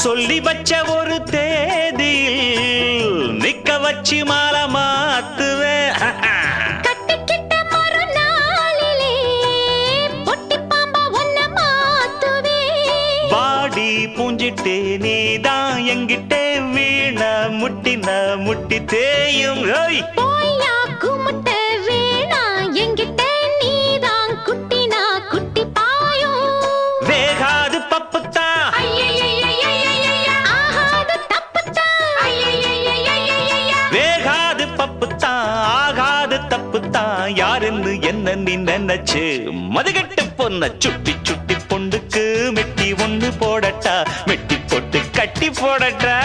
சொல்லி வச்ச ஒரு தேதியில் நிக்க வச்சு மாலை மாத்துவேன். கட்டிக்கிட்ட மறுநாளிலே பொட்டி பாம்பா ஒன்ன மாத்துவேன். பாடி பூஞ்சிட்டு நீதான் எங்கிட்ட வீண முட்டின முட்டி தேயும். போய்யா குமுட்ட வேணா என்கிட்ட நீதான் குட்டினா குட்டி பாயும். வேகாது பப்புத்தா ஆகாது தப்புத்தான். வேகாது பப்புத்தா ஆகாது தப்புத்தா. யாருன்னு என்ன நீ நினைச்சு மதுகட்டு பொண்ண சுட்டி சுட்டி பொண்டுக்கு மெட்டி ஒண்ணு போடட்டா, மெட்டி போட்டு கட்டி போடட்டா.